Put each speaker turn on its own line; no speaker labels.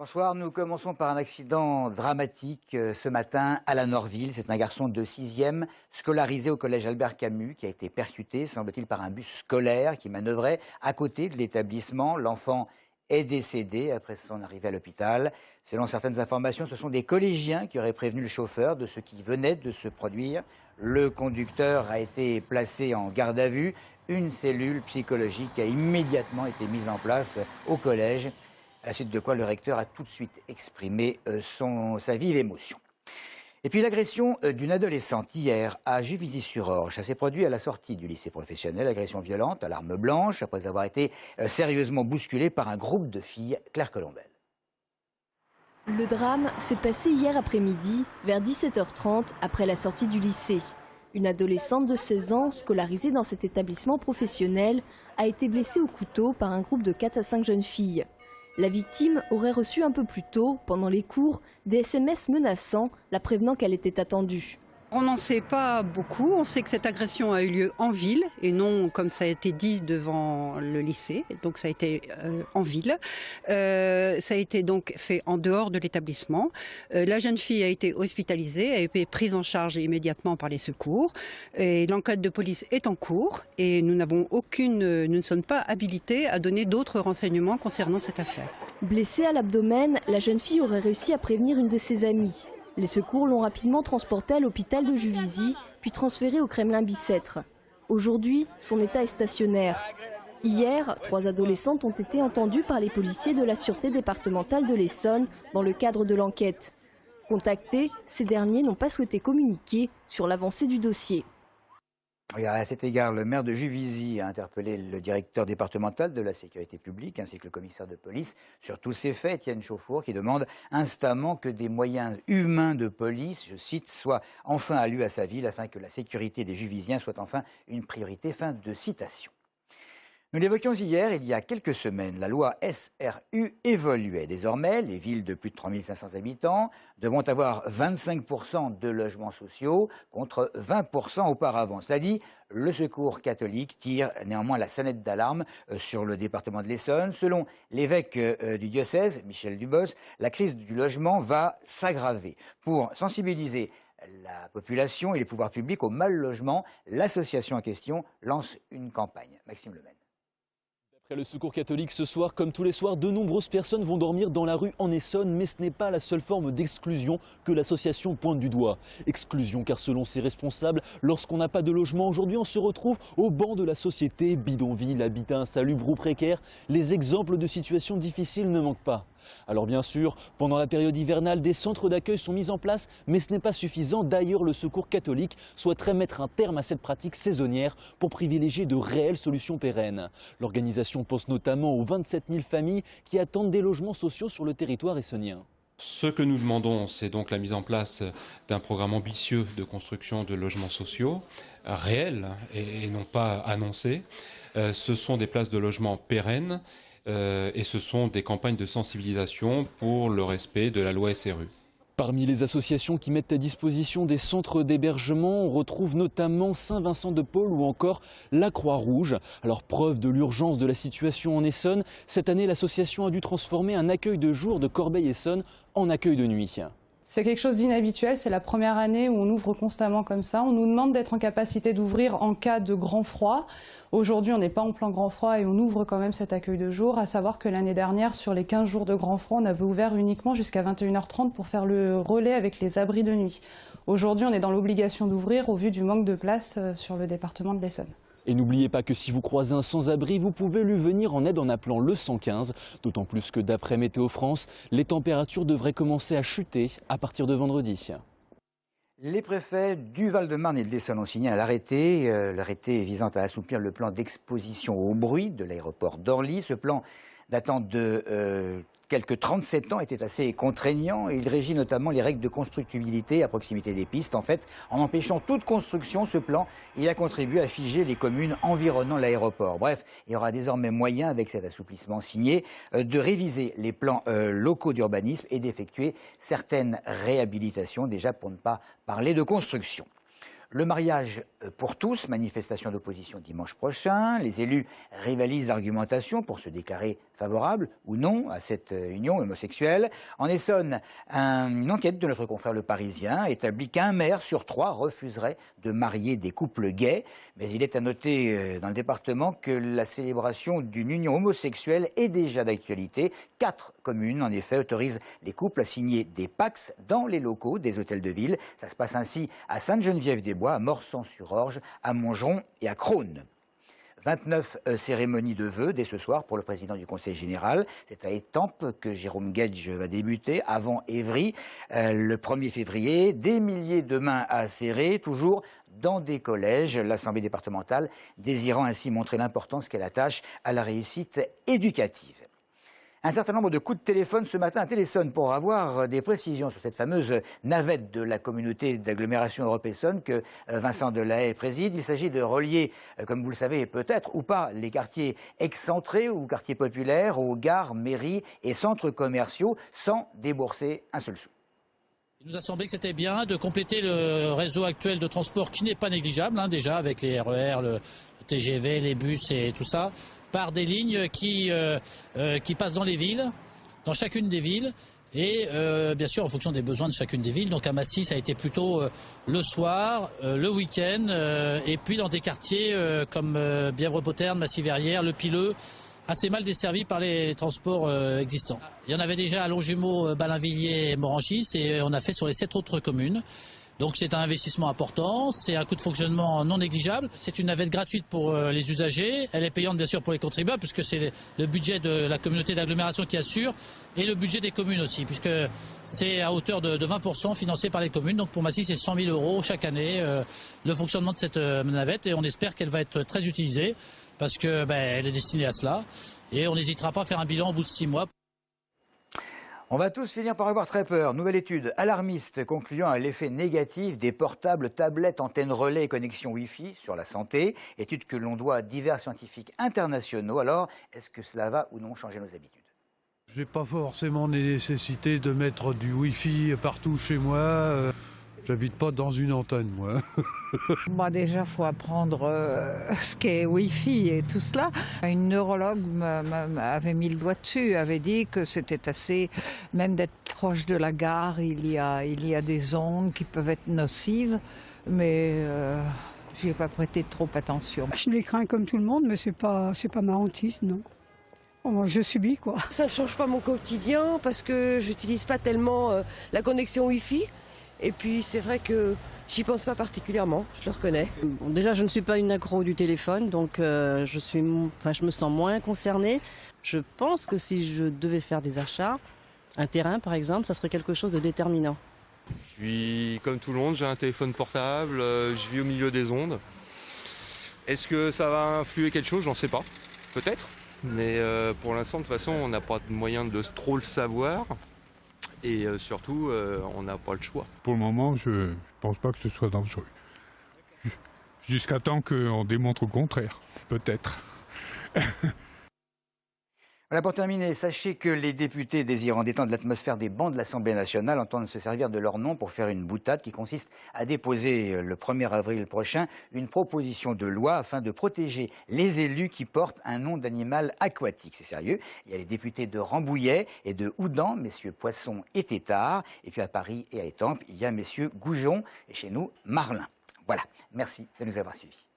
Bonsoir, nous commençons par un accident dramatique ce matin à la Norville. C'est un garçon de 6e scolarisé au collège Albert Camus qui a été percuté, semble-t-il, par un bus scolaire qui manœuvrait à côté de l'établissement. L'enfant est décédé après son arrivée à l'hôpital. Selon certaines informations, ce sont des collégiens qui auraient prévenu le chauffeur de ce qui venait de se produire. Le conducteur a été placé en garde à vue. Une cellule psychologique a immédiatement été mise en place au collège. À la suite de quoi le recteur a tout de suite exprimé sa vive émotion. Et puis l'agression d'une adolescente hier à Juvisy-sur-Orge. Ça s'est produit à la sortie du lycée professionnel. Agression violente à l'arme blanche après avoir été sérieusement bousculée par un groupe de filles. Claire Colombel.
Le drame s'est passé hier après-midi, vers 17h30, après la sortie du lycée. Une adolescente de 16 ans, scolarisée dans cet établissement professionnel, a été blessée au couteau par un groupe de 4 à 5 jeunes filles. La victime aurait reçu un peu plus tôt, pendant les cours, des SMS menaçants, la prévenant qu'elle était attendue.
On n'en sait pas beaucoup. On sait que cette agression a eu lieu en ville et non comme ça a été dit devant le lycée. Donc ça a été en ville. Ça a été donc fait en dehors de l'établissement. La jeune fille a été hospitalisée, a été prise en charge immédiatement par les secours. Et l'enquête de police est en cours et nous ne sommes pas habilités à donner d'autres renseignements concernant cette affaire.
Blessée à l'abdomen, la jeune fille aurait réussi à prévenir une de ses amies. Les secours l'ont rapidement transportée à l'hôpital de Juvisy, puis transférée au Kremlin-Bicêtre. Aujourd'hui, son état est stationnaire. Hier, 3 adolescentes ont été entendues par les policiers de la Sûreté départementale de l'Essonne dans le cadre de l'enquête. Contactés, ces derniers n'ont pas souhaité communiquer sur l'avancée du dossier.
À cet égard, le maire de Juvisy a interpellé le directeur départemental de la sécurité publique ainsi que le commissaire de police sur tous ces faits, Étienne Chauffour, qui demande instamment que des moyens humains de police, je cite, soient enfin alloués à sa ville afin que la sécurité des Juvisiens soit enfin une priorité. Fin de citation. Nous l'évoquions hier, il y a quelques semaines, la loi SRU évoluait. Désormais, les villes de plus de 3 500 habitants devront avoir 25% de logements sociaux contre 20% auparavant. Cela dit, le Secours catholique tire néanmoins la sonnette d'alarme sur le département de l'Essonne. Selon l'évêque du diocèse, Michel Dubos, la crise du logement va s'aggraver. Pour sensibiliser la population et les pouvoirs publics au mal logement, l'association en question lance une campagne. Maxime Lemène.
Après le Secours catholique ce soir, comme tous les soirs, de nombreuses personnes vont dormir dans la rue en Essonne, mais ce n'est pas la seule forme d'exclusion que l'association pointe du doigt. Exclusion car selon ses responsables, lorsqu'on n'a pas de logement, aujourd'hui on se retrouve au banc de la société, bidonville, habitat insalubre ou précaire. Les exemples de situations difficiles ne manquent pas. Alors bien sûr, pendant la période hivernale, des centres d'accueil sont mis en place, mais ce n'est pas suffisant. D'ailleurs, le Secours catholique souhaiterait mettre un terme à cette pratique saisonnière pour privilégier de réelles solutions pérennes. L'organisation pense notamment aux 27 000 familles qui attendent des logements sociaux sur le territoire essonnien.
Ce que nous demandons, c'est donc la mise en place d'un programme ambitieux de construction de logements sociaux, réels et non pas annoncés. Ce sont des places de logement pérennes. Et ce sont des campagnes de sensibilisation pour le respect de la loi SRU.
Parmi les associations qui mettent à disposition des centres d'hébergement, on retrouve notamment Saint-Vincent-de-Paul ou encore la Croix-Rouge. Alors preuve de l'urgence de la situation en Essonne, cette année l'association a dû transformer un accueil de jour de Corbeil-Essonne en accueil de nuit.
C'est quelque chose d'inhabituel, c'est la première année où on ouvre constamment comme ça. On nous demande d'être en capacité d'ouvrir en cas de grand froid. Aujourd'hui, on n'est pas en plein grand froid et on ouvre quand même cet accueil de jour. À savoir que l'année dernière, sur les 15 jours de grand froid, on avait ouvert uniquement jusqu'à 21h30 pour faire le relais avec les abris de nuit. Aujourd'hui, on est dans l'obligation d'ouvrir au vu du manque de place sur le département de l'Essonne. Et
n'oubliez pas que si vous croisez un sans-abri, vous pouvez lui venir en aide en appelant le 115. D'autant plus que d'après Météo France, les températures devraient commencer à chuter à partir de vendredi.
Les préfets du Val-de-Marne et de l'Essonne ont signé l'arrêté visant à assouplir le plan d'exposition au bruit de l'aéroport d'Orly. Ce plan datant de quelques 37 ans était assez contraignant et il régit notamment les règles de constructibilité à proximité des pistes. En fait, en empêchant toute construction, ce plan, il a contribué à figer les communes environnant l'aéroport. Bref, il y aura désormais moyen, avec cet assouplissement signé, de réviser les plans locaux d'urbanisme et d'effectuer certaines réhabilitations, déjà pour ne pas parler de construction. Le mariage pour tous, manifestation d'opposition dimanche prochain. Les élus rivalisent d'argumentation pour se déclarer favorable ou non à cette union homosexuelle. En Essonne, une enquête de notre confrère Le Parisien établit qu'un maire sur 3 refuserait de marier des couples gays. Mais il est à noter dans le département que la célébration d'une union homosexuelle est déjà d'actualité. 4 communes, en effet, autorisent les couples à signer des PACS dans les locaux des hôtels de ville. Ça se passe ainsi à Sainte-Geneviève-des-Bois, à Morsan-sur-Orge, à Montgeron et à Crosne. 29 cérémonies de vœux dès ce soir pour le président du Conseil général. C'est à Étampes que Jérôme Guedj va débuter, avant Évry, le 1er février. Des milliers de mains à serrer, toujours dans des collèges, l'Assemblée départementale désirant ainsi montrer l'importance qu'elle attache à la réussite éducative. Un certain nombre de coups de téléphone ce matin à Télésonne pour avoir des précisions sur cette fameuse navette de la communauté d'agglomération Europe-Essonne que Vincent Delahaye préside. Il s'agit de relier, comme vous le savez peut-être ou pas, les quartiers excentrés ou quartiers populaires aux gares, mairies et centres commerciaux sans débourser un seul sou.
Il nous a semblé que c'était bien de compléter le réseau actuel de transport qui n'est pas négligeable, déjà avec les RER, le TGV, les bus et tout ça, par des lignes qui passent dans les villes, dans chacune des villes, et bien sûr en fonction des besoins de chacune des villes. Donc à Massy, ça a été plutôt le soir, le week-end, et puis dans des quartiers comme Bièvre-Poterne, Massy-Verrières, Le Pileux, assez mal desservis par les transports existants. Il y en avait déjà à Longjumeau, Ballainvilliers et Morangis, et on a fait sur les 7 autres communes. Donc c'est un investissement important, c'est un coût de fonctionnement non négligeable. C'est une navette gratuite pour les usagers, elle est payante bien sûr pour les contribuables puisque c'est le budget de la communauté d'agglomération qui assure et le budget des communes aussi puisque c'est à hauteur de 20% financé par les communes. Donc pour Massy c'est 100 000 € chaque année le fonctionnement de cette navette et on espère qu'elle va être très utilisée parce que elle est destinée à cela et on n'hésitera pas à faire un bilan au bout de 6 mois.
On va tous finir par avoir très peur. Nouvelle étude alarmiste concluant à l'effet négatif des portables, tablettes, antennes relais et connexions Wi-Fi sur la santé. Étude que l'on doit à divers scientifiques internationaux. Alors, est-ce que cela va ou non changer nos habitudes ?
Je n'ai pas forcément nécessité de mettre du Wi-Fi partout chez moi. J'habite pas dans une antenne, moi.
Déjà, il faut apprendre ce qu'est Wi-Fi et tout cela. Une neurologue avait mis le doigt dessus, avait dit que c'était assez, même d'être proche de la gare, il y a des ondes qui peuvent être nocives, mais j'y ai pas prêté trop attention.
Je les crains comme tout le monde, mais c'est pas ma hantise, non. Je subis, quoi.
Ça ne change pas mon quotidien parce que j'utilise pas tellement la connexion Wi-Fi. Et puis c'est vrai que j'y pense pas particulièrement, je le reconnais.
Bon, déjà je ne suis pas une accro du téléphone, donc je me sens moins concernée. Je pense que si je devais faire des achats, un terrain par exemple, ça serait quelque chose de déterminant.
Je suis comme tout le monde, j'ai un téléphone portable, je vis au milieu des ondes. Est-ce que ça va influer quelque chose? J'en sais pas, peut-être. Mais pour l'instant de toute façon on n'a pas de moyen de trop le savoir. Et surtout, on n'a pas le choix.
Pour le moment, je ne pense pas que ce soit dangereux. Jusqu'à temps qu'on démontre le contraire, peut-être.
Voilà, pour terminer, sachez que les députés désirant détendre l'atmosphère des bancs de l'Assemblée nationale entendent se servir de leur nom pour faire une boutade qui consiste à déposer le 1er avril prochain une proposition de loi afin de protéger les élus qui portent un nom d'animal aquatique. C'est sérieux. Il y a les députés de Rambouillet et de Houdan, messieurs Poisson et Tétard. Et puis à Paris et à Étampes, il y a messieurs Goujon et chez nous Marlin. Voilà, merci de nous avoir suivis.